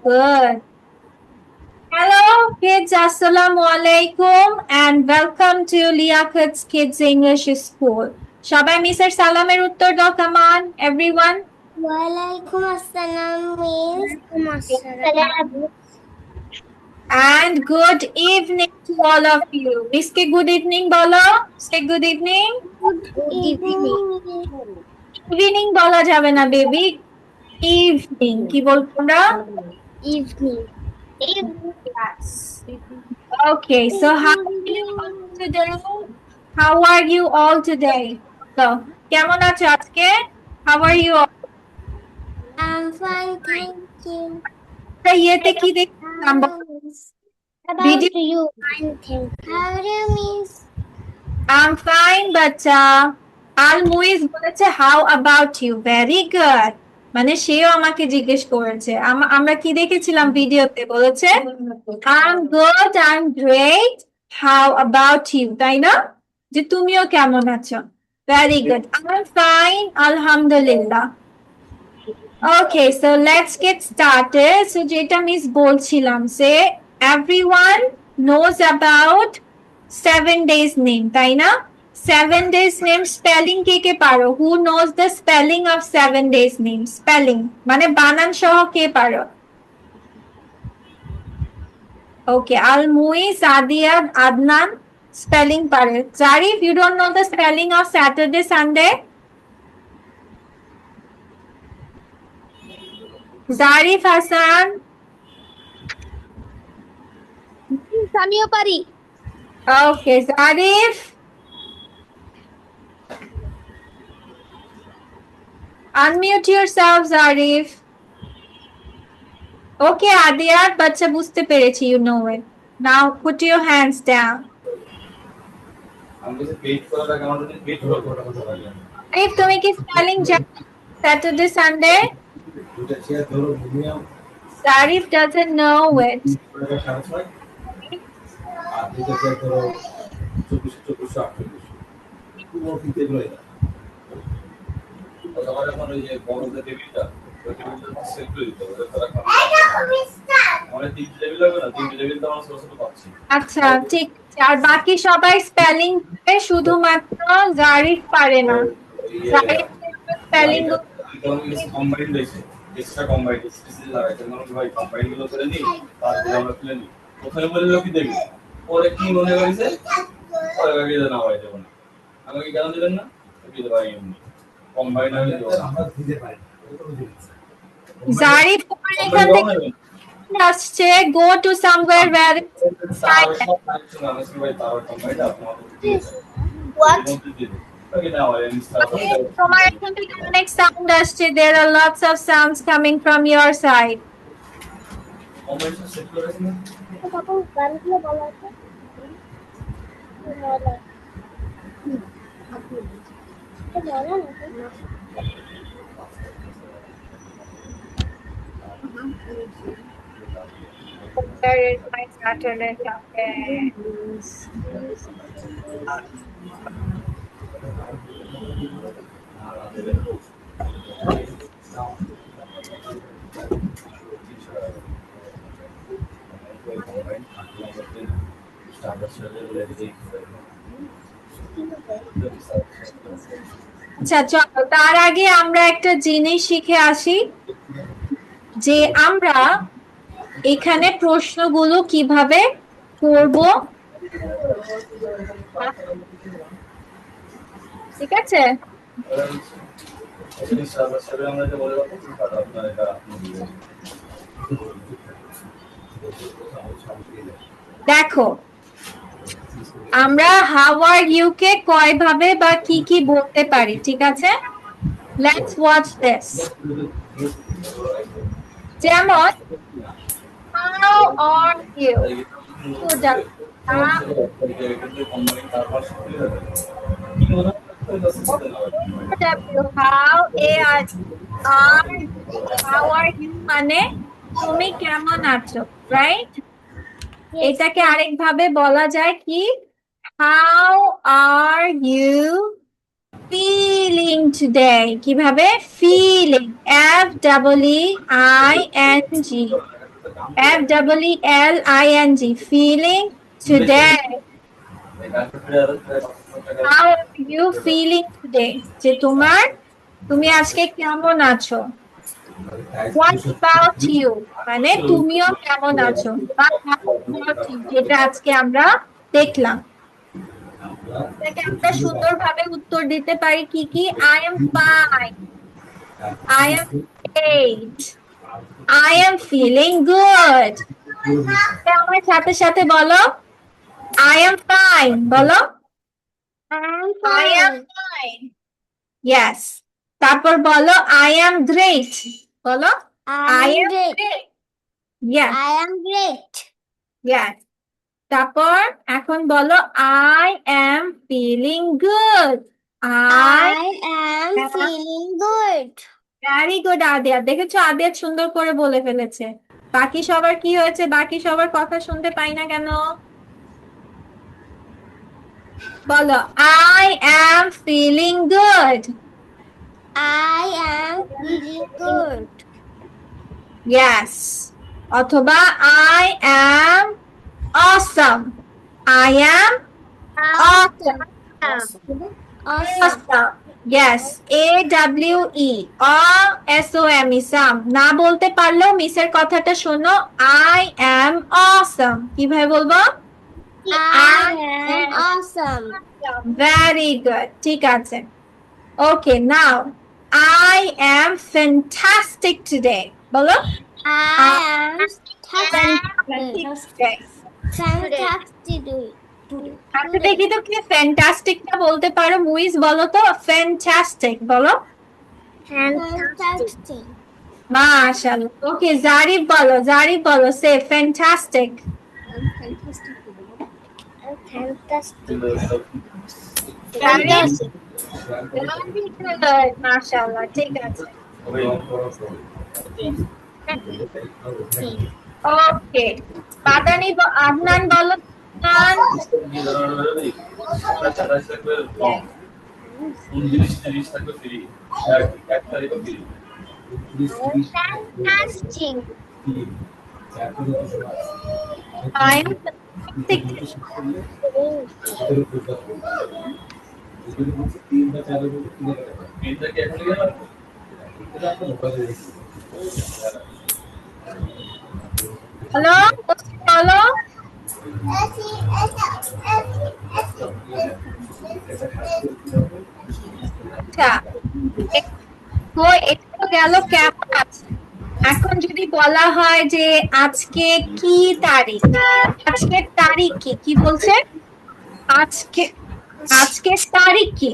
Good. Hello, kids. Assalamu alaikum and welcome to Liakat's Kids English School. সবাই মিসের সালামের উত্তর দাও, come on, everyone. ওয়ালাইকুম আসসালাম miss. And good evening to all of you. Miss ke good evening bolo. Say good evening. Evening বলা যাবে না baby. Evening. কি বলবো আমরা? Evening. Yes. Okay, so how are you all today? How are you all today? So, কেমন আছো আজকে? How are you all? I'm fine, thank you. ইয়েতে কি দেখলাম? About you, fine, thank you. How are you, miss? I'm fine, বাচ্চা। আল মুইজ বলেছে how about you? Very good. মানে সেও আমাকে জিজ্ঞেস করেছে আমরা কি দেখেছিলাম ভিডিওতে বলেছে I'm good, I'm great. How about you? তাই না? যে তুমিও কেমন আছো? Very good. I'm fine, alhamdulillah. Okay, so let's get started. So যেটা মিস বলছিলাম সে everyone knows about 7 days name, তাই না? 7 days name spelling কে পারো? Who knows the spelling of 7 days name? Spelling মানে বানান সহ কে পারো? Okay, Al Muiz, Adiyad, Adnan spelling পারে। Zarif, you don't know the spelling of Saturday, Sunday? Zarif Hassan, আমিও পারি। okay, Zarif. Unmute yourself, Zarif. Okay, Adiyat, বাচ্চা বুঝতে পেরেছি, you know it. Now put your hands down. Zarif, তুমি কি spelling জানো? Saturday, Sunday? Zarif doesn't know it. আচ্ছা ঠিক আছে। আর বাকি সবাই স্পেলিং শুধুমাত্র জারিফ পারে না। Zarif spelling extra combined specific লাগাইতে মানে ভাই কম্বাইন্ড গুলো করে নি তারপরে আমরা তুলে নি প্রথমে বললো কি দেবি পরে কি মনে করেছে পরে ভাবি না হয় দেব না আমাকে কেন দিবেন না কি দেব এমনি কম্বাইন্ড আমি দেব আমরা দিতে পারি জারিফ তোমার এখান থেকে আসছে go to somewhere where it's silent. What? তোমার এখান থেকে অনেক সাউন্ড আসছে, there are lots of sounds coming from your side. Where is my Saturday cafe? আচ্ছা চলো তার আগে আমরা একটা জিনিস শিখে আসি যে আমরা এখানে প্রশ্নগুলো কিভাবে করব, ঠিক আছে? দেখো আমরা হাউ আর ইউ কে কয় ভাবে বা কি কি বলতে পারি, ঠিক আছে? Let's watch this. যেমন how are you, how are you মানে তুমি কেমন আছো, রাইট? এটাকে আরেকভাবে বলা যায় কি, how are you feeling today. কিভাবে? Feeling, FEELING, FEELING, feeling today. How are you feeling today? যে তুমি আজকে কেমন আছো? What about you? মানে তুমিও কেমন আছো? বা how about you? যেটা আজকে আমরা দেখলাম। এটাকে আমরা সুন্দরভাবে উত্তর দিতে পারি কি? I am fine. I am great. I am feeling good. আমার সাথে সাথে বলো I am fine. বলো I'm I am fine. fine. Yes. তারপর বলো I am great. বলো I am great. great. Yes. I am great. Yes. তারপর এখন বলো I am feeling good. I am am feeling good. Very good Adiya. দেখেছো আদিয়া সুন্দর করে বলে ফেলেছে। বাকি সবার কি হয়েছে? বাকি সবার কথা শুনতে পাই না কেন? বলো I am feeling good. I am feeling good. Yes. অথবা I am awesome. I am awesome. Awesome. Awesome. Yes. AWE. AWSOME. Sam. না বলতে পারলেও মিসের কথাটা শোনো I am awesome. কিভাবে বলবো? I am awesome. Very good. ঠিক আছে। Okay, now I am fantastic today. বলো I am fantastic. fantastic. আচ্ছা দেখি তো কি ফ্যান্টাস্টিকটা বলতে পারো? মুইজ বলো তো ফ্যান্টাস্টিক বলো। Fantastic. মাশাআল্লাহ। ওকে জারিফ বলো সে ফ্যান্টাস্টিক। Fantastic. জারিফ মাশাআল্লাহ ঠিক আছে। ওকে বাদানি আদনান বলো। Fantastic. I am fantastic. Hello বলো আচ্ছা তো এটা তো গেল কেমন আছে। এখন যদি বলা হয় যে আজকে কি তারিখ? আজকের তারিখ কি বলছে? আজকের তারিখ কি?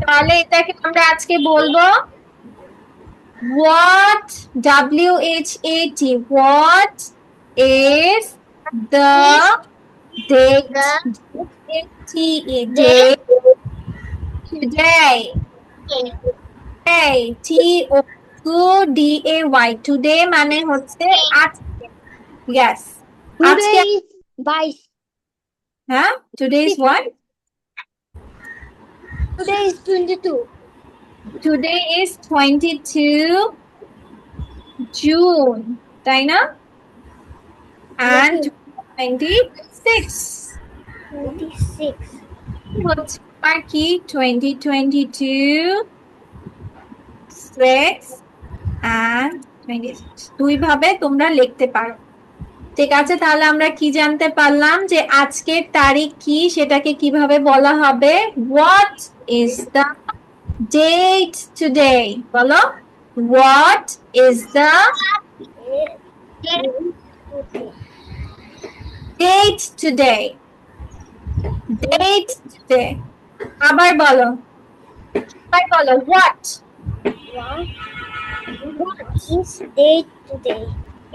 তাহলে এটাকে আমরা আজকে বলবো what WHAT what is the date today TODAY today মানে হচ্ছে আজকে। yes আজকে Today is 22. হ্যাঁ today is what? Today is 22. Today is 22 June, তাই না? And 26 হচ্ছে আর কি 2022 6 and 26 দুই ভাবে তোমরা লিখতে পারো। ঠিক আছে তাহলে আমরা কি জানতে পারলাম যে আজকের তারিখ কি সেটাকে কিভাবে বলা হবে? What is the date today? বলো what is the date today? Date today. আবার বলো what What is date today?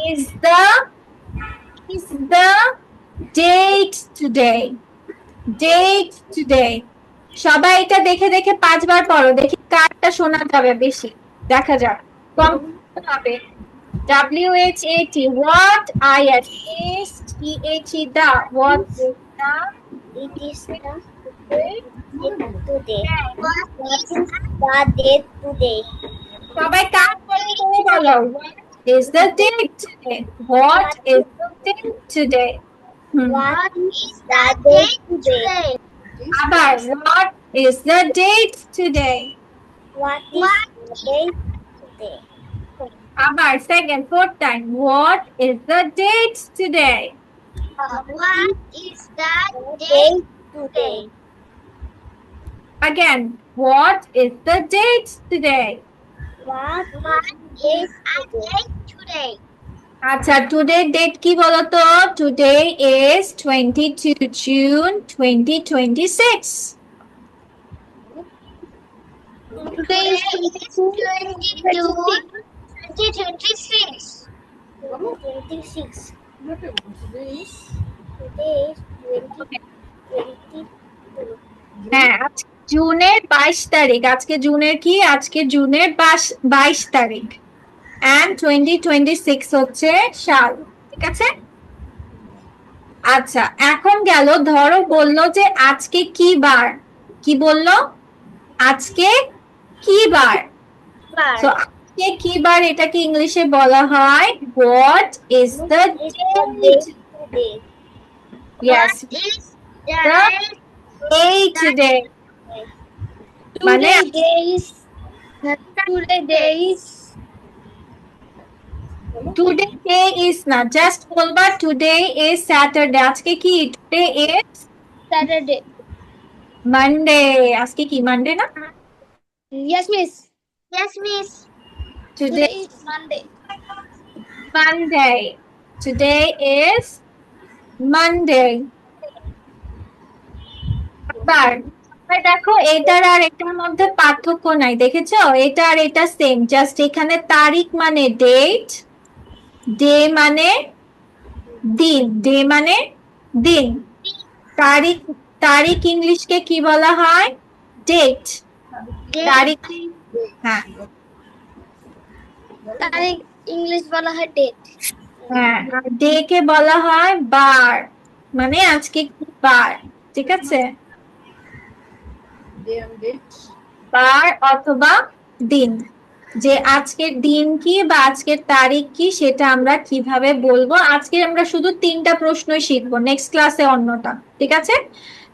is the date today? Date today. সবাই এটা দেখে দেখে 5 বার পড়ো দেখি কারটা শোনা যাবে বেশি। দেখা যাক কম হবে। WHAT what IS THE the what is the It is the date today. What is the date today? সবাই কার করে বলো is the date today? What is the date today? What is the date today? আবার what is the date today? What is the date today? আবার second, fourth time. What is the date today? What is the date today? Again, what is the date today? What is the date today? আচ্ছা, today date কি বলতো? Today is 22 June 2026. Today is 2026. 26. Today is 2022. হ্যাঁ, আজকে জুনের 22 তারিখ। আজকে জুনের কি? আজকে জুনের 22 তারিখ। And 2026 হচ্ছে সাল। ঠিক আছে? আচ্ছা, এখন গেল ধরো বললো যে আজকে কি বার? কি বললো? আজকে কি বার? So আজকে কি বার এটাকে ইংলিশে বলা হয় what is the date? Yes, What is the the day today. মানে today day is না, just বলবা today is Saturday. আজকে কি? Today is Saturday. Monday. আজকে কি Monday না? Yes, miss. Yes, miss. Today is Monday. Monday. Today is Monday. আবার দেখো এটার আর এটার মধ্যে পার্থক্য নাই, দেখেছো? এটা আর এটা সেম, জাস্ট এখানে তারিখ মানে ডেট, ডে মানে দিন, ডে মানে দিন। তারিখ, তারিখ ইংলিশকে কি বলা হয়? ডেট। তারিখ, হ্যাঁ তারিখ ইংলিশ বলা হয় ডেট। হ্যাঁ, আর ডে কে বলা হয় বার, মানে আজকে কি বার। ঠিক আছে? বার অথবা দিন, যে আজকের দিন কি বা আজকের তারিখ কি সেটা আমরা কিভাবে বলবো। আজকে আমরা শুধু 3টা প্রশ্নই শিখবো, নেক্সট ক্লাসে অন্যটা। ঠিক আছে?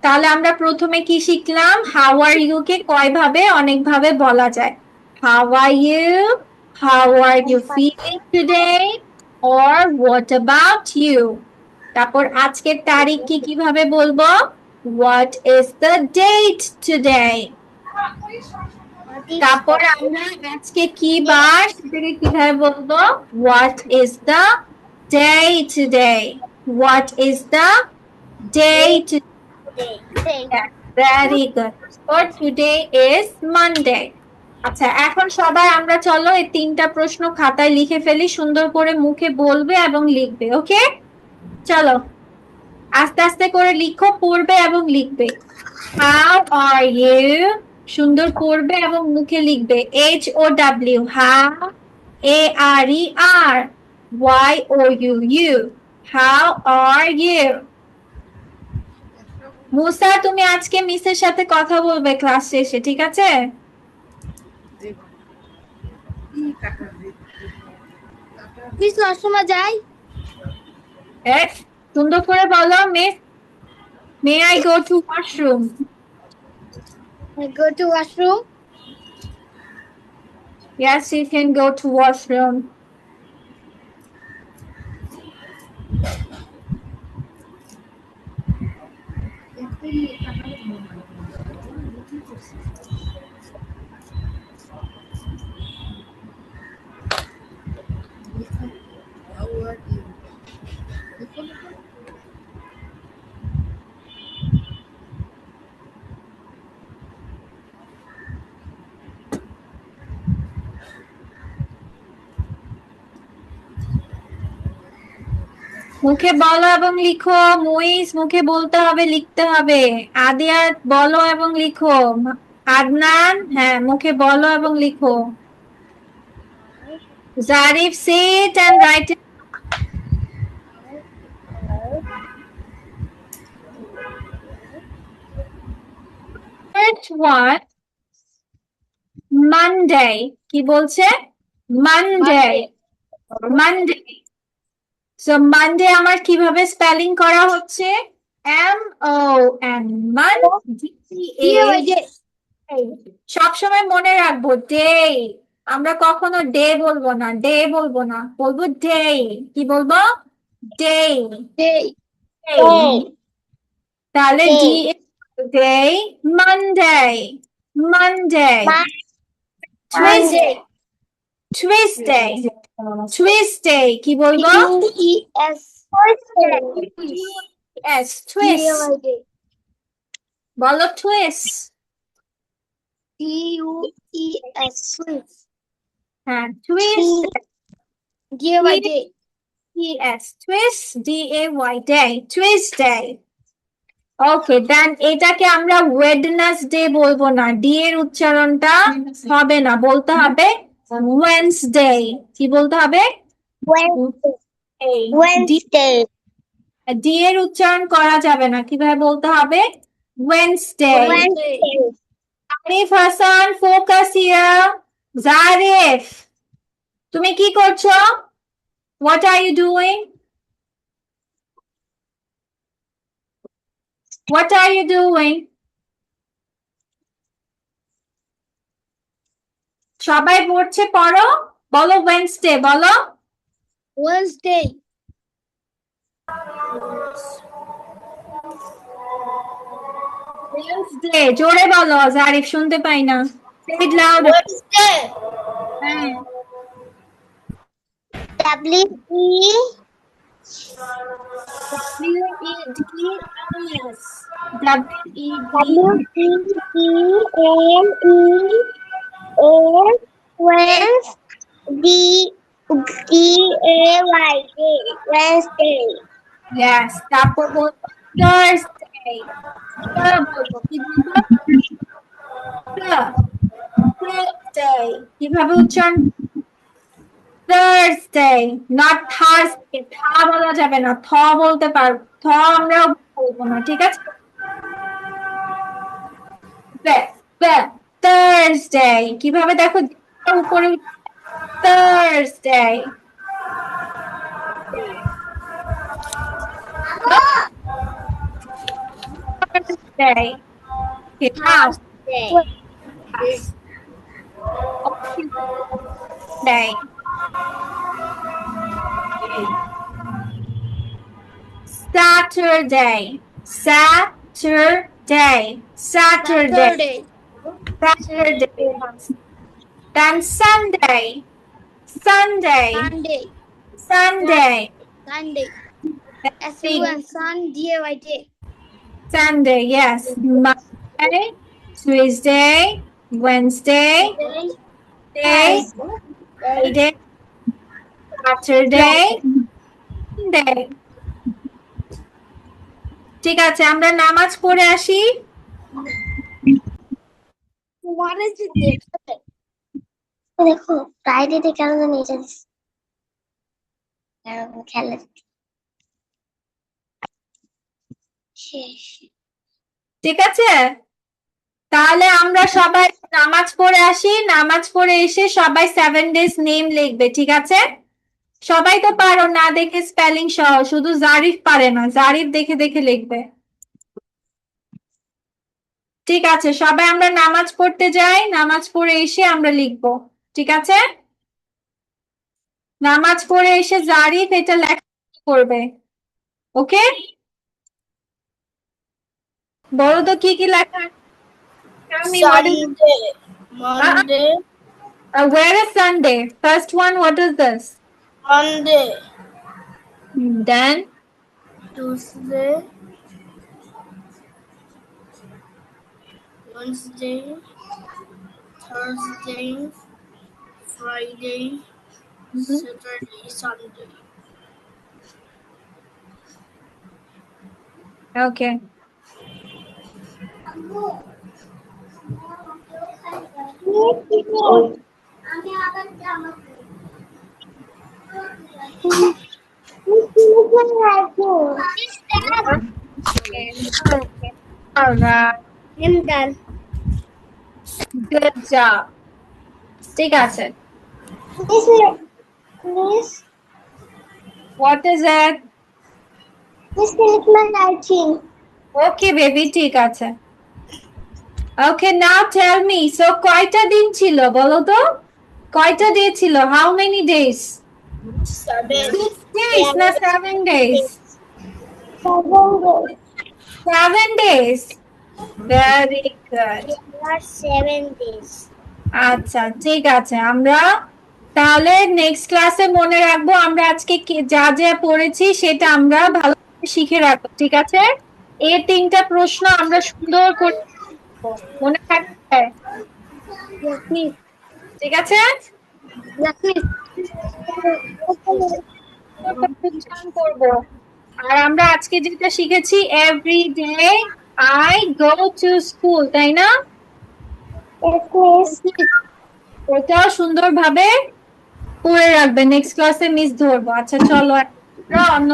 তাহলে আমরা প্রথমে কি শিখলাম? হাউ আর ইউ কে কয় ভাবে, অনেক ভাবে বলা যায়। How are you, how are you feeling today, or what about you. তারপর আজকের তারিখ কি কিভাবে বলবো? What is the date today. তারপর আমরা আজকে কি বার সেটাকে কিভাবে বলবো? What is the day today. What is the day today. Very good. For today is Monday. আচ্ছা, এখন সবাই আমরা চলো এই 3টা প্রশ্ন খাতায় লিখে ফেলি, সুন্দর করে মুখে বলবে এবং লিখবে। ওকে, চলো আস্তে আস্তে করে লিখো, পড়বে এবং লিখবে। হাউ আর ইউ, সুন্দর পড়বে এবং মুখে লিখবে। HOW, how, ARER, YOUU, how are you. Musa, তুমি আজকে মিসের সাথে কথা বলবে ক্লাস শেষে, ঠিক আছে? মিস সময় যাই। সুন্দর করে বলো, miss may I go to washroom. Go to washroom. Yes, you can go to washroom. মুখে বলো এবং লিখো। মুইজ, মুখে বলতে হবে, লিখতে হবে। আদিয়া, বলো এবং লিখো। আদনান, হ্যাঁ মুখে বলো এবং লিখো। Zarif, sit and write it. First one, Monday. কি বলছে? Monday. মানডে। সো মানডে আমার কিভাবে স্পেলিং করা হচ্ছে? MON, মান, DA। সবসময় মনে রাখবো ডে। আমরা কখনো ডে বলবো না, ডে বলবো না, বলবো ডে। কি বলবো? ডে। Day. তাহলে D day, Monday, Monday. Tuesday, Monday. Tuesday, Tuesday কি বলবো? Tuesday. এস, টুইস। Tuesday. বলো টুইস। Tues. হ্যাঁ, টুইস। Day. Yes, twist, DAY, day, Tuesday. ওকে, দেন এটাকে আমরা ওয়েডনেসডে বলবো না, ডি এর উচ্চারণটা হবে না, বলতে হবে ওয়েন্সডে। কি বলতে হবে? Wednesday. ডি এর উচ্চারণ করা যাবে না, কিভাবে বলতে হবে? Wednesday. Zarif Hasan, focus here. Zarif, তুমি কি করছো? What are you doing? What are you doing? সবাই পড়ছে, পড়ো। বলো ওয়েডনেসডে, বলো। Wednesday. ওয়েডনেসডে জোরে বলো, জারিফ শুনতে পাই না। Say it louder. Wednesday. হ্যাঁ, W E WEDNES, WED, Wednesday. Wednesday. yes, তারপর বলবো থার্সডে। বলবো কি বলবো? থার্সডে। কিভাবে উচ্চারণ? Thursday, not Thursday. থা বলা যাবে না, থ বলতে পারবো, থ আমরা বলবো না, ঠিক আছে? থার্সডে কিভাবে দেখো, উপরে Thursday. Thursday. Okay, now. Day. Saturday. Saturday. Saturday. Saturday. Then Sunday. Sunday. Sunday. Sunday. Sunday. S-U-N. Sunday. Sunday, yes. Monday, Tuesday, Wednesday, Thursday, Friday, Saturday, Sunday. ঠিক আছে, আমরা নামাজ পড়ে আসি। What is it there? দেখো ফ্রাইডেতে কেন জানি এটা দিচ্ছে। খেলা শেষ। ঠিক আছে, তাহলে আমরা সবাই নামাজ পড়ে আসি। নামাজ পড়ে এসে সবাই 7 days নেম লিখবে, ঠিক আছে? সবাই তো পারো না দেখে স্পেলিং সহ, শুধু জারিফ পারে না, জারিফ দেখে দেখে লিখবে। ঠিক আছে, সবাই আমরা নামাজ পড়তে যাই, নামাজ পড়ে এসে আমরা লিখবো, ঠিক আছে? নামাজ পড়ে এসে জারিফ এটা লেখা করবে, ওকে? বলো তো কি কি লেখা? Tell me what is Monday. where is Sunday? First one, what is this? Monday. Then Tuesday. Wednesday. Thursday. Friday. Saturday. Sunday. okay. All right. I'm done. Good job. ঠিক আছে। Miss, What is it? Miss, finish my writing. Okay, baby, ঠিক আছে। Okay, now tell me. So কয়টা দিন ছিল বলো তো? কয়টা ডে ছিল? How many days? 7. 6 days না 7 days? 7 days. 7 days. Very good. There are 7 days. আচ্ছা, ঠিক আছে। আমরা তাহলে নেক্সট ক্লাসে মনে রাখবো আমরা আজকে যা যা পড়েছি সেটা আমরা ভালো করে শিখে রাখবো, ঠিক আছে? এই 3টা প্রশ্ন আমরা সুন্দর করে লিখবো। মনে থাকবে? Yes, Miss. ঠিক আছে? Yes, Miss. অনুষ্ঠান করব। আর আমরা আজকে যেটা শিখেছি every day I go to school, তাই না? Yes, Miss. ওটা সুন্দরভাবে পড়ে রাখবে, নেক্সট ক্লাসে মিস ধরবো। আচ্ছা চলো আমরা অন্য